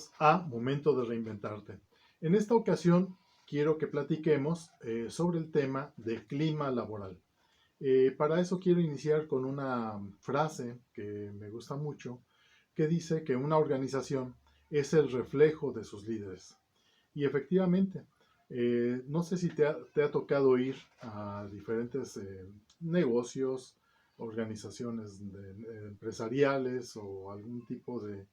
Bienvenidos a Momento de Reinventarte. En esta ocasión quiero que platiquemos sobre el tema del clima laboral. Para eso quiero iniciar con una frase que me gusta mucho, que dice que una organización es el reflejo de sus líderes. Y efectivamente, no sé si te ha tocado ir a diferentes negocios, organizaciones empresariales o algún tipo de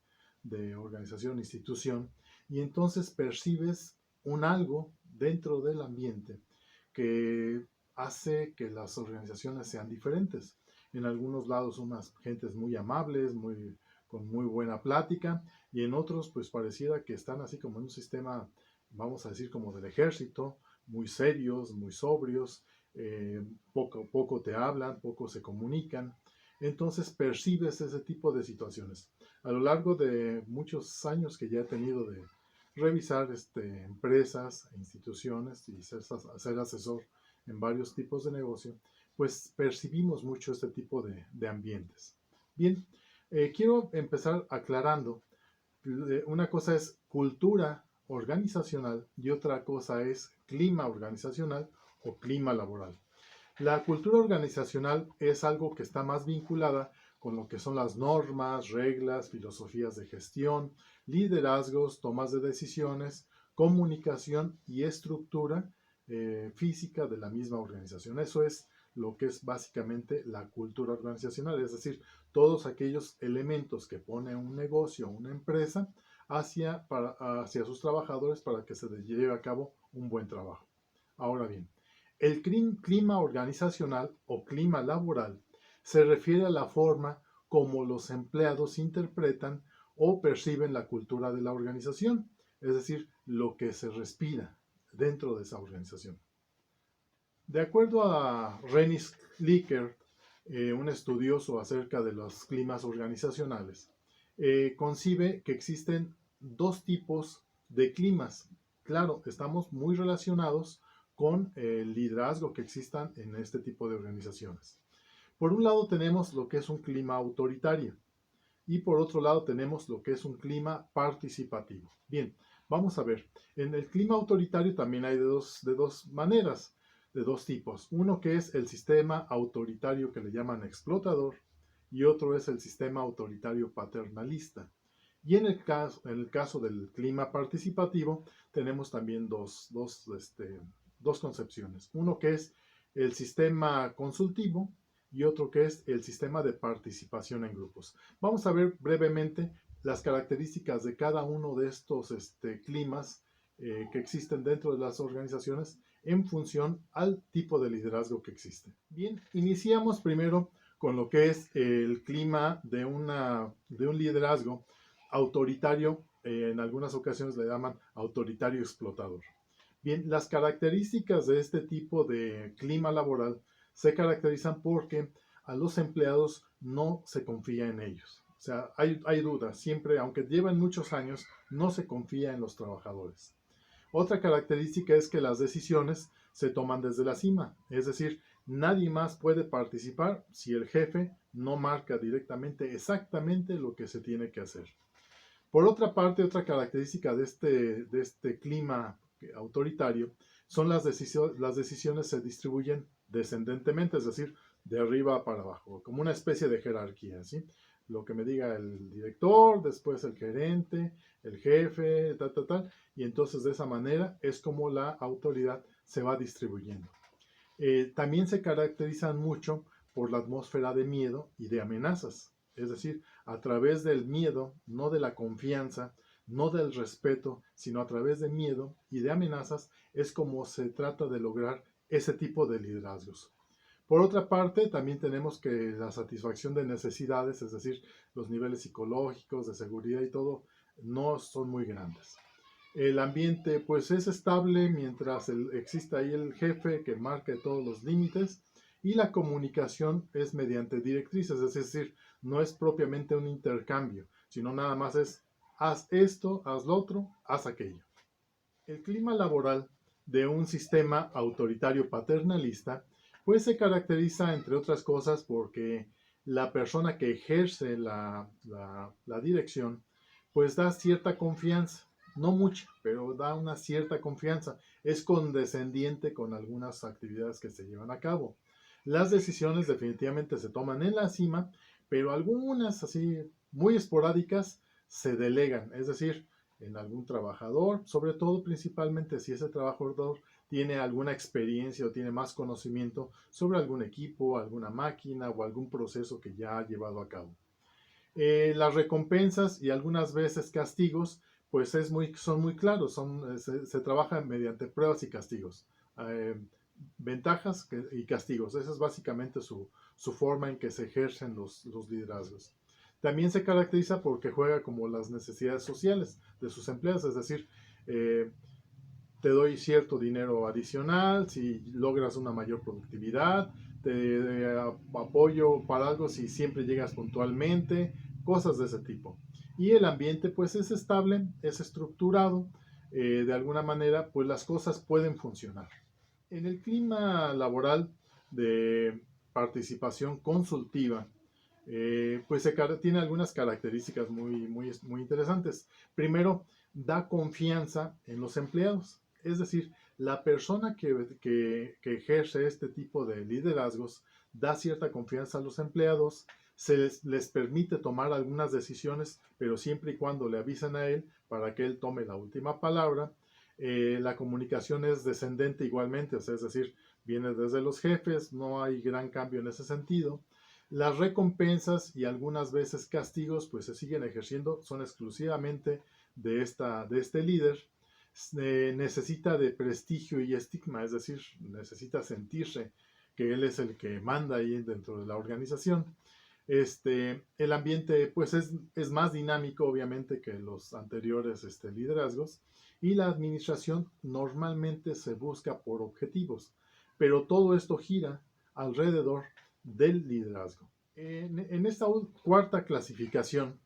organización, institución, y entonces percibes un algo dentro del ambiente que hace que las organizaciones sean diferentes. En algunos lados unas gentes muy amables, con muy buena plática, y en otros pues pareciera que están así como en un sistema, vamos a decir, como del ejército, muy serios, muy sobrios, poco te hablan, poco se comunican. Entonces percibes ese tipo de situaciones. A lo largo de muchos años que ya he tenido de revisar empresas, instituciones y ser asesor en varios tipos de negocio, pues percibimos mucho este tipo de ambientes. Bien, quiero empezar aclarando. Una cosa es cultura organizacional y otra cosa es clima organizacional o clima laboral. La cultura organizacional es algo que está más vinculada con lo que son las normas, reglas, filosofías de gestión, liderazgos, tomas de decisiones, comunicación y estructura física de la misma organización. Eso es lo que es básicamente la cultura organizacional, es decir, todos aquellos elementos que pone un negocio o una empresa hacia sus trabajadores para que se lleve a cabo un buen trabajo. Ahora bien, el clima organizacional o clima laboral se refiere a la forma como los empleados interpretan o perciben la cultura de la organización, es decir, lo que se respira dentro de esa organización. De acuerdo a Rennie Slicker, un estudioso acerca de los climas organizacionales, concibe que existen dos tipos de climas. Claro, estamos muy relacionados con el liderazgo que existan en este tipo de organizaciones. Por un lado tenemos lo que es un clima autoritario y por otro lado tenemos lo que es un clima participativo. Bien, vamos a ver. En el clima autoritario también hay de dos maneras, de dos tipos. Uno que es el sistema autoritario que le llaman explotador y otro es el sistema autoritario paternalista. Y en el caso del clima participativo tenemos también dos concepciones. Uno que es el sistema consultivo y otro que es el sistema de participación en grupos. Vamos a ver brevemente las características de cada uno de estos climas que existen dentro de las organizaciones en función al tipo de liderazgo que existe. Bien, iniciamos primero con lo que es el clima de un liderazgo autoritario, en algunas ocasiones le llaman autoritario explotador. Bien, las características de este tipo de clima laboral se caracterizan porque a los empleados no se confía en ellos. O sea, hay dudas, siempre, aunque llevan muchos años, no se confía en los trabajadores. Otra característica es que las decisiones se toman desde la cima, es decir, nadie más puede participar si el jefe no marca directamente exactamente lo que se tiene que hacer. Por otra parte, otra característica de este clima autoritario son las decisiones se distribuyen descendentemente, es decir, de arriba para abajo, como una especie de jerarquía, ¿sí? Lo que me diga el director, después el gerente, el jefe, tal, y entonces de esa manera es como la autoridad se va distribuyendo. También se caracterizan mucho por la atmósfera de miedo y de amenazas, es decir, a través del miedo, no de la confianza, no del respeto, sino a través de miedo y de amenazas, es como se trata de lograr ese tipo de liderazgos. Por otra parte, también tenemos que la satisfacción de necesidades, es decir, los niveles psicológicos, de seguridad y todo, no son muy grandes. El ambiente pues es estable mientras exista ahí el jefe que marque todos los límites y la comunicación es mediante directrices, es decir, no es propiamente un intercambio, sino nada más es haz esto, haz lo otro, haz aquello. El clima laboral de un sistema autoritario paternalista pues se caracteriza entre otras cosas porque la persona que ejerce la dirección pues da cierta confianza, no mucha, pero da una cierta confianza. Es condescendiente con algunas actividades que se llevan a cabo. Las decisiones definitivamente se toman en la cima, pero algunas así muy esporádicas se delegan, es decir, en algún trabajador, sobre todo principalmente si ese trabajador tiene alguna experiencia o tiene más conocimiento sobre algún equipo, alguna máquina o algún proceso que ya ha llevado a cabo. Las recompensas y algunas veces castigos, pues son muy claros, se trabaja mediante pruebas y castigos. Eh, Ventajas y castigos, esa es básicamente su forma en que se ejercen los liderazgos. También se caracteriza porque juega como las necesidades sociales de sus empleados, es decir, eh, te doy cierto dinero adicional si logras una mayor productividad, te apoyo para algo si siempre llegas puntualmente, cosas de ese tipo. Y el ambiente pues es estable, es estructurado, de alguna manera pues las cosas pueden funcionar. En el clima laboral de participación consultiva, pues tiene algunas características muy interesantes. Primero, da confianza en los empleados. Es decir, la persona que ejerce este tipo de liderazgos da cierta confianza a los empleados, les permite tomar algunas decisiones, pero siempre y cuando le avisen a él para que él tome la última palabra. La comunicación es descendente igualmente, o sea, es decir, viene desde los jefes, no hay gran cambio en ese sentido. Las recompensas y algunas veces castigos pues se siguen ejerciendo, son exclusivamente de este líder. Necesita de prestigio y estigma, es decir, necesita sentirse que él es el que manda ahí dentro de la organización. El ambiente pues es más dinámico obviamente que los anteriores liderazgos, y la administración normalmente se busca por objetivos, pero todo esto gira alrededor del liderazgo. En esta cuarta clasificación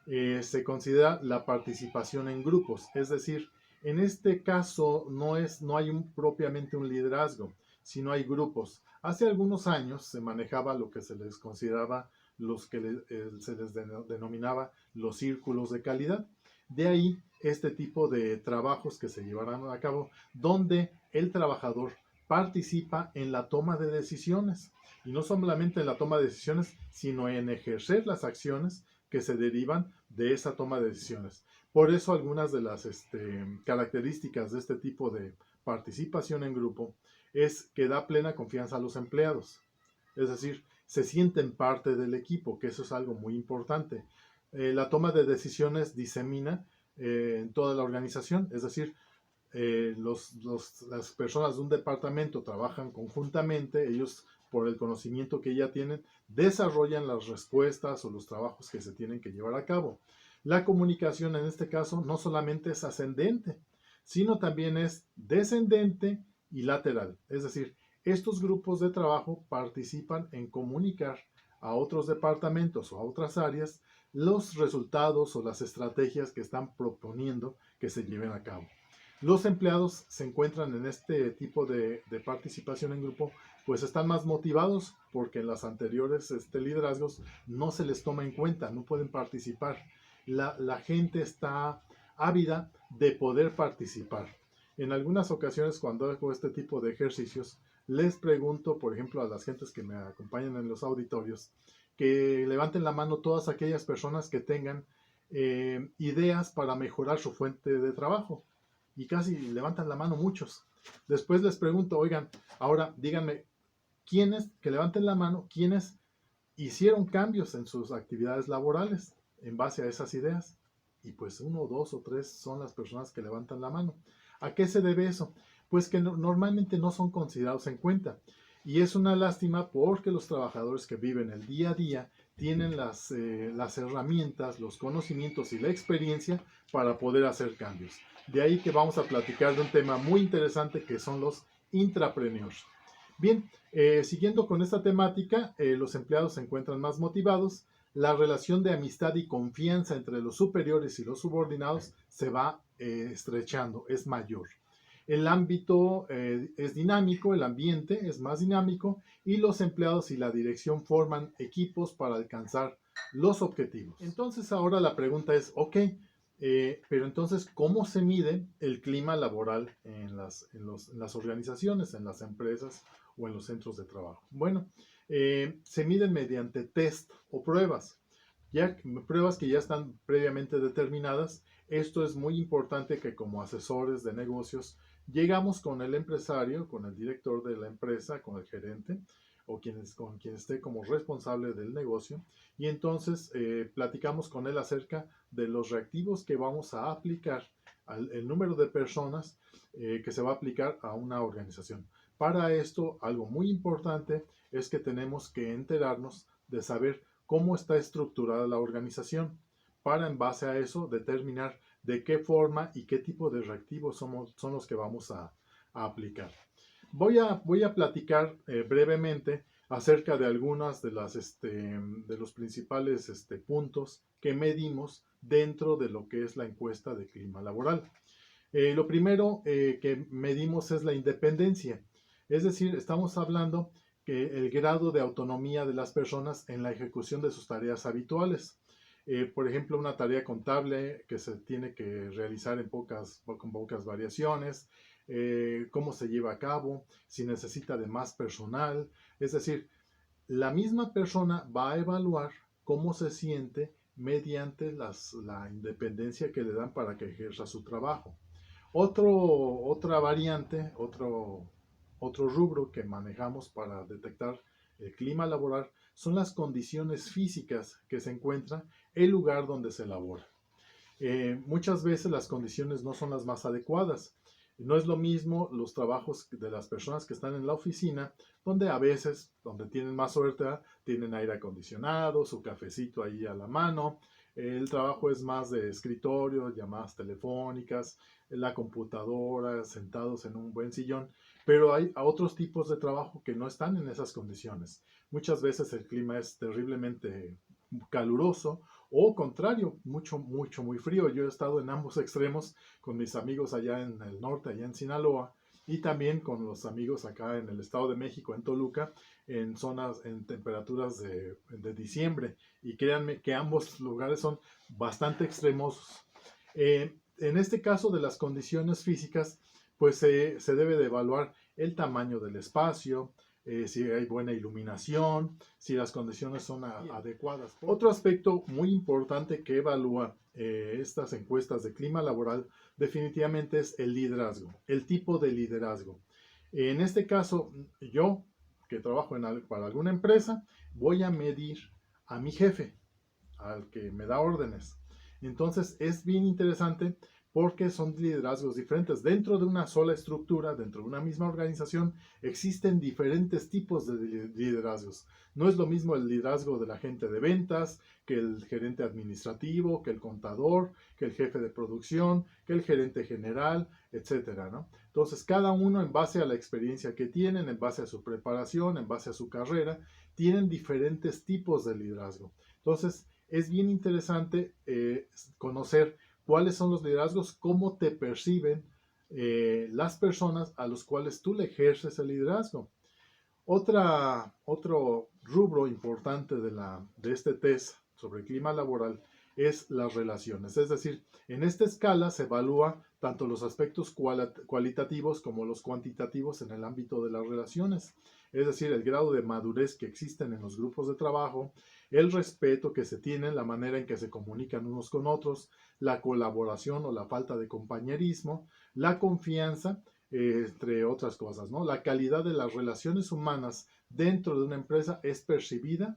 se considera la participación en grupos, es decir, en este caso no hay propiamente un liderazgo, sino hay grupos. Hace algunos años se manejaba lo que se les consideraba se les denominaba los círculos de calidad. De ahí este tipo de trabajos que se llevarán a cabo, donde el trabajador participa en la toma de decisiones. Y no solamente en la toma de decisiones, sino en ejercer las acciones que se derivan de esa toma de decisiones. Por eso algunas de las características de este tipo de participación en grupo es que da plena confianza a los empleados. Es decir, se sienten parte del equipo, que eso es algo muy importante. La toma de decisiones disemina en toda la organización, es decir, las personas de un departamento trabajan conjuntamente, ellos por el conocimiento que ya tienen, desarrollan las respuestas o los trabajos que se tienen que llevar a cabo. La comunicación en este caso no solamente es ascendente, sino también es descendente y lateral. Es decir, estos grupos de trabajo participan en comunicar a otros departamentos o a otras áreas los resultados o las estrategias que están proponiendo que se lleven a cabo. Los empleados se encuentran en este tipo de participación en grupo, pues están más motivados porque en las anteriores liderazgos no se les toma en cuenta, no pueden participar. La gente está ávida de poder participar. En algunas ocasiones cuando hago este tipo de ejercicios, les pregunto, por ejemplo, a las gentes que me acompañan en los auditorios, que levanten la mano todas aquellas personas que tengan ideas para mejorar su fuente de trabajo. Y casi levantan la mano muchos. Después les pregunto, oigan, ahora díganme, ¿quiénes, que levanten la mano, quiénes hicieron cambios en sus actividades laborales en base a esas ideas? Y pues uno, dos o tres son las personas que levantan la mano. ¿A qué se debe eso? Pues que normalmente no son considerados en cuenta. Y es una lástima porque los trabajadores que viven el día a día tienen las herramientas, los conocimientos y la experiencia para poder hacer cambios. De ahí que vamos a platicar de un tema muy interesante que son los intrapreneurs. Bien, siguiendo con esta temática, los empleados se encuentran más motivados, la relación de amistad y confianza entre los superiores y los subordinados se va estrechando, es mayor. El ámbito es dinámico, el ambiente es más dinámico y los empleados y la dirección forman equipos para alcanzar los objetivos. Entonces ahora la pregunta es, ok, Pero entonces, ¿cómo se mide el clima laboral en las organizaciones, en las empresas o en los centros de trabajo? Bueno, se miden mediante test o pruebas, ya pruebas que ya están previamente determinadas. Esto es muy importante que como asesores de negocios llegamos con el empresario, con el director de la empresa, con el gerente o con quien esté como responsable del negocio, y entonces platicamos con él acerca de los reactivos que vamos a aplicar, el número de personas que se va a aplicar a una organización. Para esto, algo muy importante es que tenemos que enterarnos de saber cómo está estructurada la organización, para en base a eso determinar de qué forma y qué tipo de reactivos son los que vamos a aplicar. Voy a platicar brevemente acerca de algunas de los principales puntos que medimos dentro de lo que es la encuesta de clima laboral. Lo primero que medimos es la independencia, es decir, estamos hablando que el grado de autonomía de las personas en la ejecución de sus tareas habituales. Por ejemplo, una tarea contable que se tiene que realizar con pocas variaciones, cómo se lleva a cabo, si necesita de más personal. Es decir, la misma persona va a evaluar cómo se siente mediante la independencia que le dan para que ejerza su trabajo. Otra variante, otro rubro que manejamos para detectar el clima laboral son las condiciones físicas que se encuentra el lugar donde se labora. Muchas veces las condiciones no son las más adecuadas. No es lo mismo los trabajos de las personas que están en la oficina, donde a veces, donde tienen más suerte, tienen aire acondicionado, su cafecito ahí a la mano. El trabajo es más de escritorio, llamadas telefónicas, la computadora, sentados en un buen sillón. Pero hay otros tipos de trabajo que no están en esas condiciones. Muchas veces el clima es terriblemente caluroso o contrario, muy frío. Yo he estado en ambos extremos con mis amigos allá en el norte, allá en Sinaloa, y también con los amigos acá en el Estado de México, en Toluca, en zonas, en temperaturas de diciembre. Y créanme que ambos lugares son bastante extremosos. En este caso de las condiciones físicas, pues se debe de evaluar el tamaño del espacio, si hay buena iluminación, si las condiciones son adecuadas. Otro aspecto muy importante que evalúa estas encuestas de clima laboral definitivamente es el liderazgo, el tipo de liderazgo. En este caso, yo que trabajo para alguna empresa, voy a medir a mi jefe, al que me da órdenes. Entonces es bien interesante porque son liderazgos diferentes. Dentro de una sola estructura, dentro de una misma organización, existen diferentes tipos de liderazgos. No es lo mismo el liderazgo del agente de ventas, que el gerente administrativo, que el contador, que el jefe de producción, que el gerente general, etcétera, ¿no? Entonces, cada uno en base a la experiencia que tienen, en base a su preparación, en base a su carrera, tienen diferentes tipos de liderazgo. Entonces, es bien interesante conocer cuáles son los liderazgos, cómo te perciben las personas a los cuales tú le ejerces el liderazgo. Otro rubro importante de este test sobre el clima laboral es las relaciones. Es decir, en esta escala se evalúa tanto los aspectos cualitativos como los cuantitativos en el ámbito de las relaciones. Es decir, el grado de madurez que existen en los grupos de trabajo, el respeto que se tiene, la manera en que se comunican unos con otros, la colaboración o la falta de compañerismo, la confianza, entre otras cosas, ¿no? La calidad de las relaciones humanas dentro de una empresa es percibida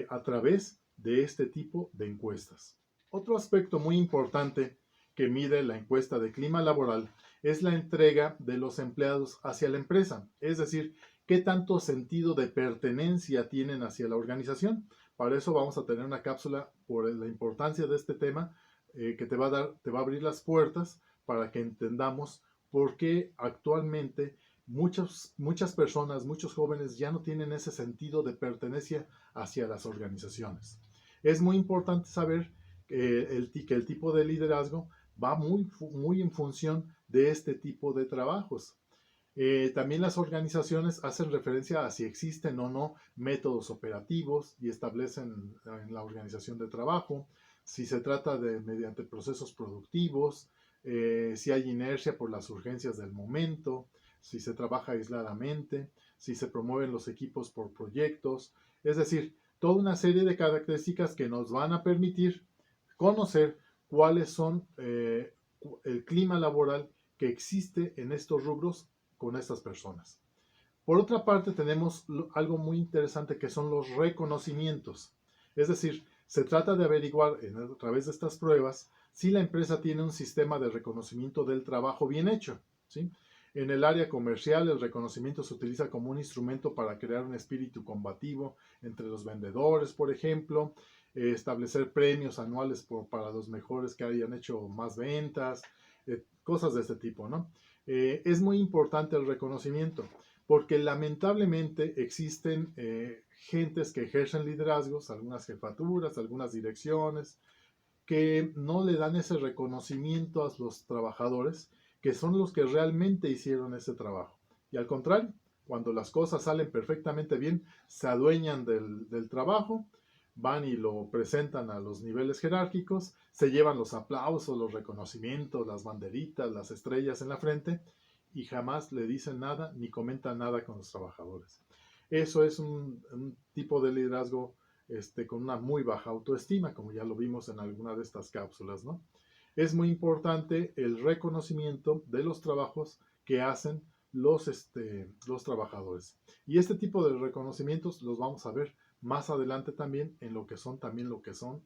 a través de este tipo de encuestas. Otro aspecto muy importante que mide la encuesta de clima laboral es la entrega de los empleados hacia la empresa, es decir, qué tanto sentido de pertenencia tienen hacia la organización. Para eso vamos a tener una cápsula por la importancia de este tema que te va a abrir las puertas para que entendamos por qué actualmente muchas personas, muchos jóvenes ya no tienen ese sentido de pertenencia hacia las organizaciones. Es muy importante saber que el tipo de liderazgo va muy en función de este tipo de trabajos. También las organizaciones hacen referencia a si existen o no métodos operativos y establecen en la organización de trabajo, si se trata de mediante procesos productivos, si hay inercia por las urgencias del momento, si se trabaja aisladamente, si se promueven los equipos por proyectos, es decir, toda una serie de características que nos van a permitir conocer cuáles son el clima laboral que existe en estos rubros con estas personas. Por otra parte, tenemos algo muy interesante que son los reconocimientos. Es decir, se trata de averiguar a través de estas pruebas si la empresa tiene un sistema de reconocimiento del trabajo bien hecho, ¿sí? En el área comercial, el reconocimiento se utiliza como un instrumento para crear un espíritu combativo entre los vendedores, por ejemplo, establecer premios anuales para los mejores que hayan hecho más ventas, cosas de este tipo, ¿no? Es muy importante el reconocimiento porque lamentablemente existen gentes que ejercen liderazgos, algunas jefaturas, algunas direcciones, que no le dan ese reconocimiento a los trabajadores, que son los que realmente hicieron ese trabajo. Y al contrario, cuando las cosas salen perfectamente bien, se adueñan del trabajo, van y lo presentan a los niveles jerárquicos, se llevan los aplausos, los reconocimientos, las banderitas, las estrellas en la frente, y jamás le dicen nada ni comentan nada con los trabajadores. Eso es un tipo de liderazgo con una muy baja autoestima, como ya lo vimos en alguna de estas cápsulas, ¿no? Es muy importante el reconocimiento de los trabajos que hacen los trabajadores. Y este tipo de reconocimientos los vamos a ver más adelante también en lo que son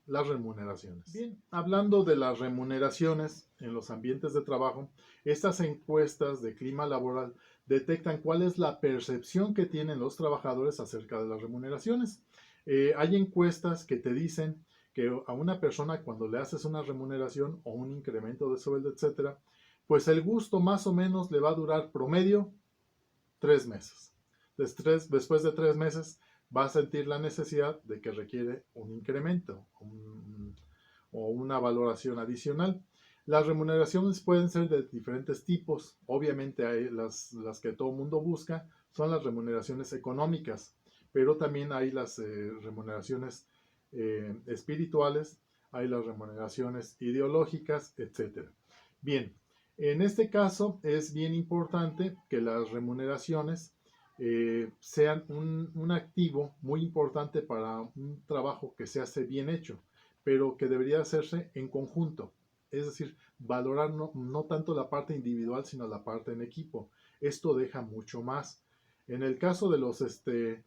las remuneraciones. Bien, hablando de las remuneraciones en los ambientes de trabajo, estas encuestas de clima laboral detectan cuál es la percepción que tienen los trabajadores acerca de las remuneraciones. Hay encuestas que te dicen que a una persona cuando le haces una remuneración o un incremento de sueldo, etcétera, pues el gusto más o menos le va a durar promedio 3 meses. Después de 3 meses va a sentir la necesidad de que requiere un incremento o una valoración adicional. Las remuneraciones pueden ser de diferentes tipos. Obviamente hay las que todo el mundo busca son las remuneraciones económicas, pero también hay las remuneraciones espirituales, hay las remuneraciones ideológicas, etc. Bien, en este caso es bien importante que las remuneraciones sean un activo muy importante para un trabajo que se hace bien hecho, pero que debería hacerse en conjunto. Es decir, valorar no tanto la parte individual, sino la parte en equipo. Esto deja mucho más. En el caso de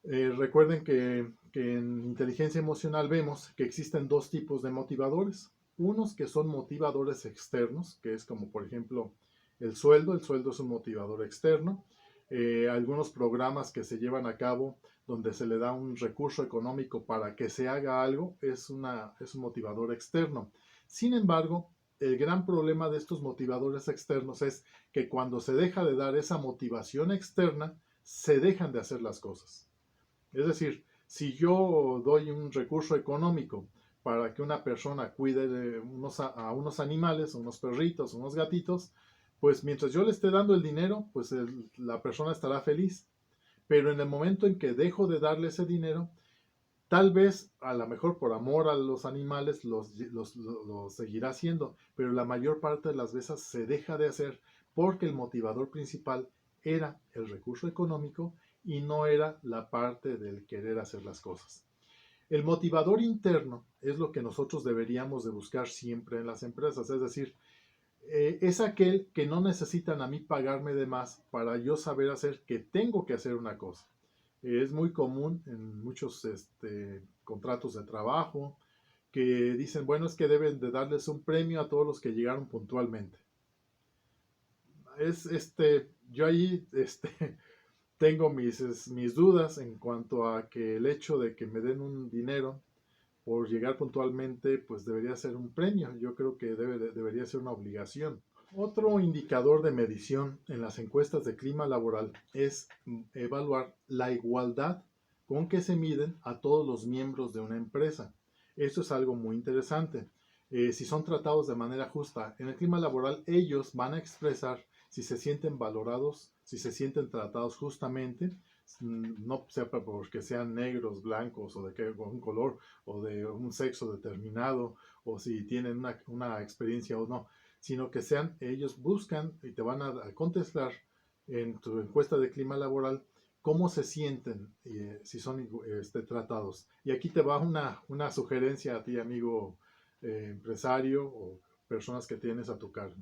recuerden que en inteligencia emocional vemos que existen dos tipos de motivadores. Unos que son motivadores externos, que es como por ejemplo el sueldo. El sueldo es un motivador externo. Algunos programas que se llevan a cabo donde se le da un recurso económico para que se haga algo es un motivador externo. Sin embargo, el gran problema de estos motivadores externos es que cuando se deja de dar esa motivación externa, se dejan de hacer las cosas. Es decir, si yo doy un recurso económico para que una persona cuide de a unos animales, unos perritos, unos gatitos, pues mientras yo le esté dando el dinero, pues la persona estará feliz. Pero en el momento en que dejo de darle ese dinero, tal vez a lo mejor por amor a los animales lo seguirá haciendo, pero la mayor parte de las veces se deja de hacer porque el motivador principal era el recurso económico y no era la parte del querer hacer las cosas. El motivador interno es lo que nosotros deberíamos de buscar siempre en las empresas, es decir, es aquel que no necesitan a mí pagarme de más para yo saber hacer que tengo que hacer una cosa. Es muy común en muchos contratos de trabajo que dicen, bueno, es que deben de darles un premio a todos los que llegaron puntualmente. Yo ahí tengo mis dudas en cuanto a que el hecho de que me den un dinero por llegar puntualmente, pues debería ser un premio. Yo creo que debería ser una obligación. Otro indicador de medición en las encuestas de clima laboral es evaluar la igualdad con que se miden a todos los miembros de una empresa. Esto es algo muy interesante. Si son tratados de manera justa en el clima laboral, ellos van a expresar si se sienten valorados, si se sienten tratados justamente, no sea porque sean negros, blancos o de un color o de un sexo determinado o si tienen una experiencia o no, sino que ellos buscan y te van a contestar en tu encuesta de clima laboral cómo se sienten, si son tratados. Y aquí te va una sugerencia a ti, amigo empresario o personas que tienes a tu cargo.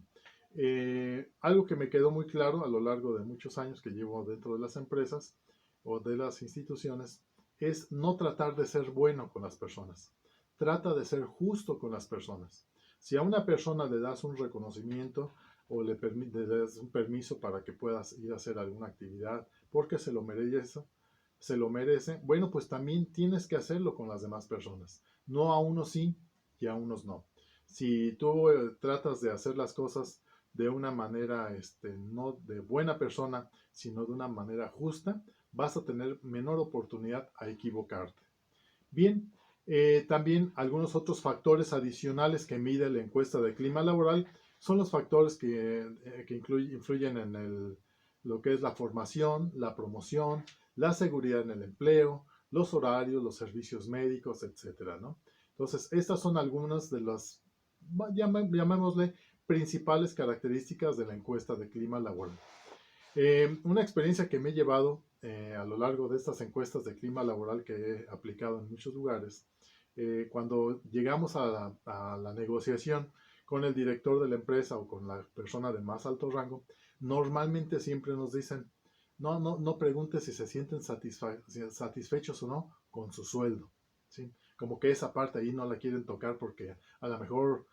Algo que me quedó muy claro a lo largo de muchos años que llevo dentro de las empresas o de las instituciones es no tratar de ser bueno con las personas. Trata de ser justo con las personas. Si a una persona le das un reconocimiento o le das un permiso para que puedas ir a hacer alguna actividad porque se lo merece, bueno, pues también tienes que hacerlo con las demás personas. No a unos sí y a unos no. Si tú tratas de hacer las cosas de una manera, no de buena persona, sino de una manera justa, vas a tener menor oportunidad a equivocarte. Bien, también algunos otros factores adicionales que mide la encuesta de clima laboral son los factores que influyen en lo que es la formación, la promoción, la seguridad en el empleo, los horarios, los servicios médicos, etcétera, ¿no? Entonces, estas son algunas de las, llamémosle, principales características de la encuesta de clima laboral. Una experiencia que me he llevado a lo largo de estas encuestas de clima laboral que he aplicado en muchos lugares, cuando llegamos a la negociación con el director de la empresa o con la persona de más alto rango, normalmente siempre nos dicen, no preguntes si se sienten satisfechos o no con su sueldo, ¿sí? Como que esa parte ahí no la quieren tocar porque a lo mejor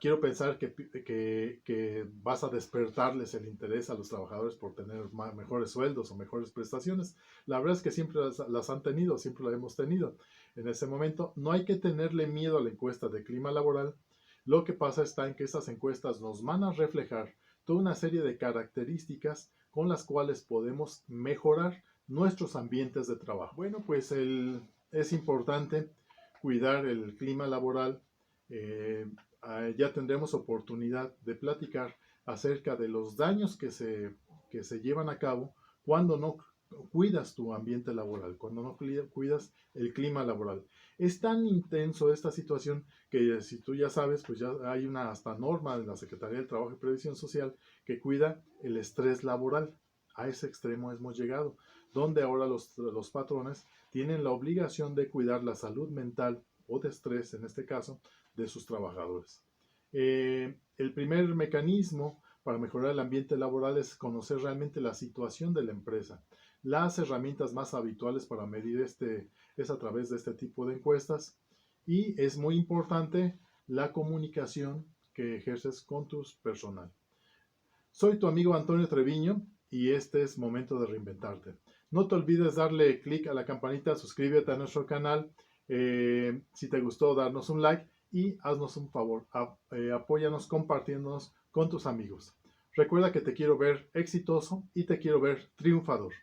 quiero pensar que vas a despertarles el interés a los trabajadores por tener mejores sueldos o mejores prestaciones. La verdad es que siempre las han tenido, siempre las hemos tenido. En ese momento no hay que tenerle miedo a la encuesta de clima laboral. Lo que pasa está en que estas encuestas nos van a reflejar toda una serie de características con las cuales podemos mejorar nuestros ambientes de trabajo. Bueno, pues es importante cuidar el clima laboral. Ya tendremos oportunidad de platicar acerca de los daños que se llevan a cabo cuando no cuidas tu ambiente laboral, cuando no cuidas el clima laboral. Es tan intenso esta situación que, si tú ya sabes, pues ya hay una hasta norma de la Secretaría del Trabajo y Previsión Social que cuida el estrés laboral. A ese extremo hemos llegado, donde ahora los patrones tienen la obligación de cuidar la salud mental o de estrés, en este caso, de sus trabajadores. El primer mecanismo para mejorar el ambiente laboral es conocer realmente la situación de la empresa. Las herramientas más habituales para medir es a través de este tipo de encuestas, y es muy importante la comunicación que ejerces con tu personal. Soy tu amigo Antonio Treviño y este es Momento de Reinventarte. No te olvides darle clic a la campanita, suscríbete a nuestro canal. Si te gustó, darnos un like y haznos un favor, apóyanos compartiéndonos con tus amigos. Recuerda que te quiero ver exitoso y te quiero ver triunfador.